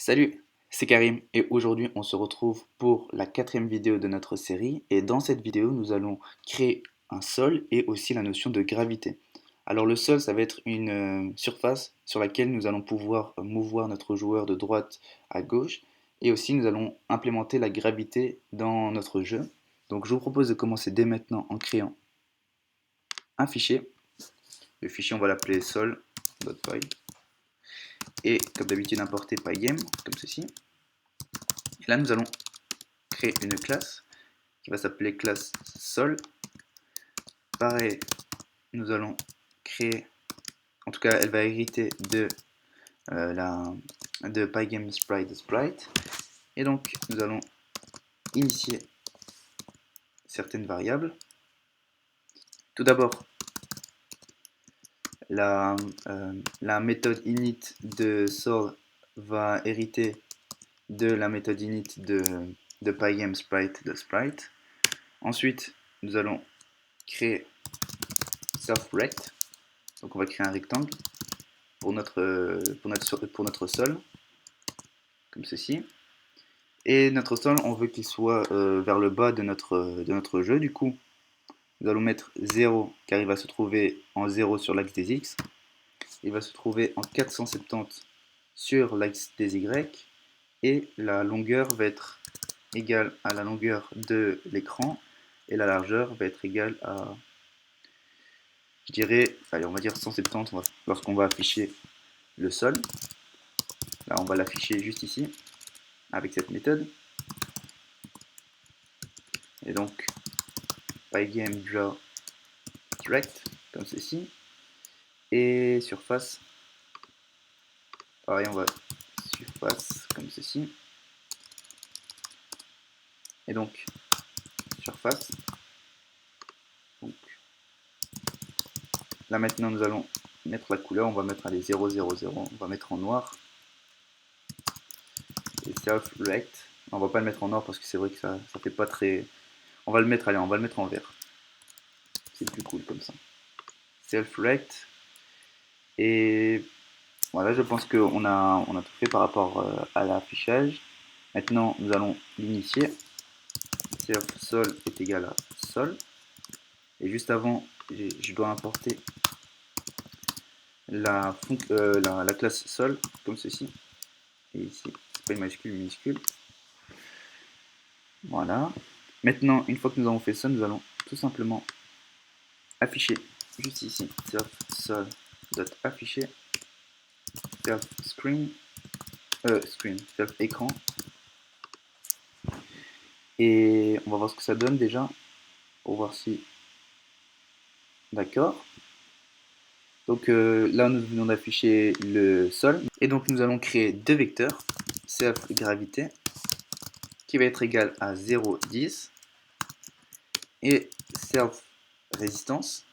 Salut, c'est Karim et aujourd'hui on se retrouve pour la quatrième vidéo de notre série et dans cette vidéo nous allons créer un sol et aussi la notion de gravité. Alors le sol ça va être une surface sur laquelle nous allons pouvoir mouvoir notre joueur de droite à gauche et aussi nous allons implémenter la gravité dans notre jeu. Donc je vous propose de commencer dès maintenant en créant un fichier. Le fichier on va l'appeler sol.py et comme d'habitude importer pygame comme ceci. Et là nous allons créer une classe qui va s'appeler classe sol. Pareil, nous allons créer, en tout cas elle va hériter de, de pygame sprite. Et donc nous allons initier certaines variables. Tout d'abord, la méthode init de sol va hériter de la méthode init de pygame sprite. Ensuite, nous allons créer self-rect. Donc on va créer un rectangle pour notre sol, comme ceci. Et notre sol, on veut qu'il soit vers le bas de notre jeu. Du coup, nous allons mettre 0, car il va se trouver en 0 sur l'axe des X. Il va se trouver en 470 sur l'axe des Y. Et la longueur va être égale à la longueur de l'écran. Et la largeur va être égale à, je dirais, allez, on va dire 170 lorsqu'on va afficher le sol. Là, on va l'afficher juste ici, avec cette méthode. Et donc, pygame draw rect, comme ceci. Et surface, pareil, on va surface comme ceci. Et donc, surface. Donc, là maintenant, nous allons mettre la couleur. On va mettre les 0, 0, 0. On va mettre en noir. Et self rect. On va pas le mettre en noir parce que c'est vrai que ça fait pas très. On va le mettre, allez, on va le mettre en vert. C'est plus cool comme ça. Self rect. Et voilà, je pense qu'on a tout fait par rapport à l'affichage. Maintenant, nous allons l'initier. Self sol est égal à sol. Et juste avant, je dois importer la classe sol, comme ceci. Et ici, c'est pas une majuscule, une minuscule. Voilà. Maintenant, une fois que nous avons fait ça, nous allons tout simplement afficher juste ici self sol.afficher self screen self écran. Et on va voir ce que ça donne déjà pour voir si d'accord. Donc là nous venons d'afficher le sol et donc nous allons créer deux vecteurs self gravité qui va être égal à 0, 10 et self résistance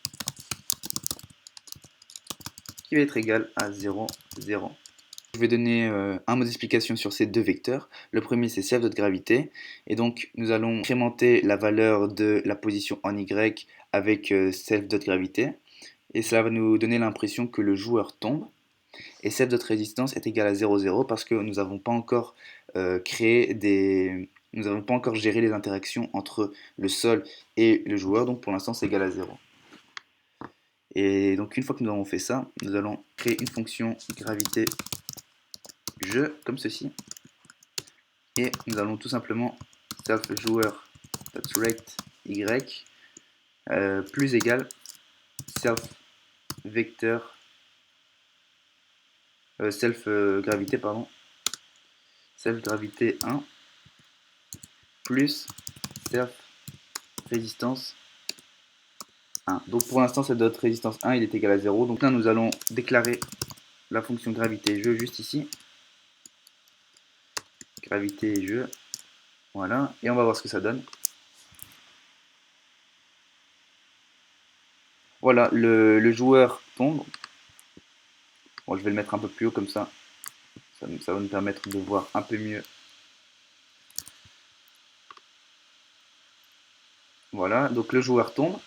qui va être égal à 0, 0. Je vais donner un mot d'explication sur ces deux vecteurs. Le premier c'est self.gravité et donc nous allons incrémenter la valeur de la position en Y avec self.gravité et cela va nous donner l'impression que le joueur tombe. Et self.résistance est égal à 0, 0 parce que nous n'avons pas encore nous n'avons pas encore géré les interactions entre le sol et le joueur, donc pour l'instant c'est égal à 0. Et donc une fois que nous avons fait ça, nous allons créer une fonction gravité jeu comme ceci. Et nous allons tout simplement self joueur.rect y plus égal self vecteur self gravité pardon self gravité 1 plus self résistance 1. Donc pour l'instant cette dot résistance 1 il est égal à 0. Donc là nous allons déclarer la fonction gravité jeu juste ici. Gravité jeu. Voilà. Et on va voir ce que ça donne. Voilà, le joueur tombe. Bon, je vais le mettre un peu plus haut comme ça. Ça va nous permettre de voir un peu mieux. Voilà, donc le joueur tombe.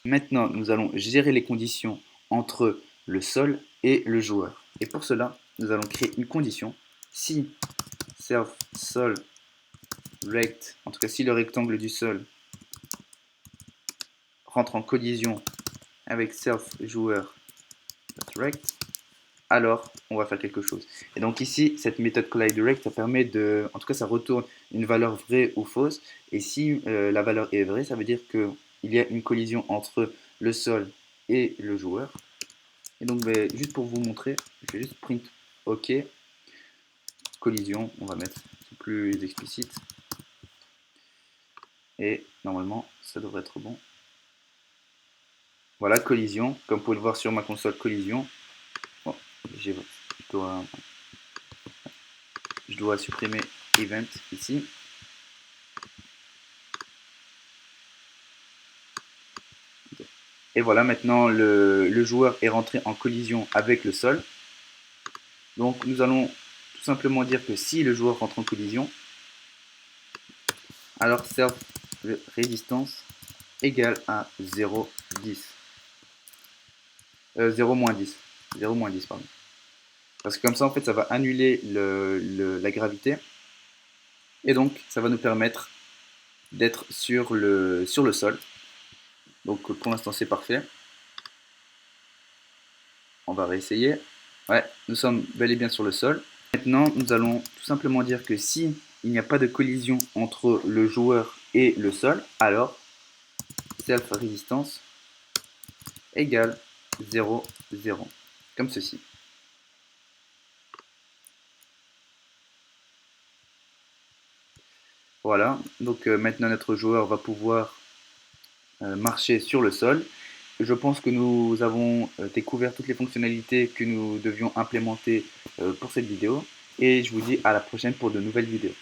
Maintenant, nous allons gérer les conditions entre le sol et le joueur. Et pour cela, nous allons créer une condition Si self sol rect, en tout cas si le rectangle du sol rentre en collision avec self joueur rect, alors on va faire quelque chose. Et donc ici, cette méthode collideRect, ça permet de, en tout cas ça retourne une valeur vraie ou fausse, et si la valeur est vraie, ça veut dire qu'il y a une collision entre le sol et le joueur. Et donc ben, juste pour vous montrer, je vais juste print OK, collision, on va mettre plus explicite, et normalement ça devrait être bon. Voilà, collision, comme vous pouvez le voir sur ma console, collision. Bon, je dois supprimer event ici. Et voilà, maintenant le joueur est rentré en collision avec le sol. Donc nous allons tout simplement dire que si le joueur rentre en collision, alors self résistance égale à 0,10. 0 moins 10. 0 moins 10, pardon. Parce que comme ça, en fait, ça va annuler la gravité. Et donc, ça va nous permettre d'être sur le sol. Donc, pour l'instant, c'est parfait. On va réessayer. Ouais, nous sommes bel et bien sur le sol. Maintenant, nous allons tout simplement dire que si il n'y a pas de collision entre le joueur et le sol, alors self-résistance égale 0, 0, comme ceci. Voilà, donc maintenant notre joueur va pouvoir marcher sur le sol. Je pense que nous avons découvert toutes les fonctionnalités que nous devions implémenter pour cette vidéo, et je vous dis à la prochaine pour de nouvelles vidéos.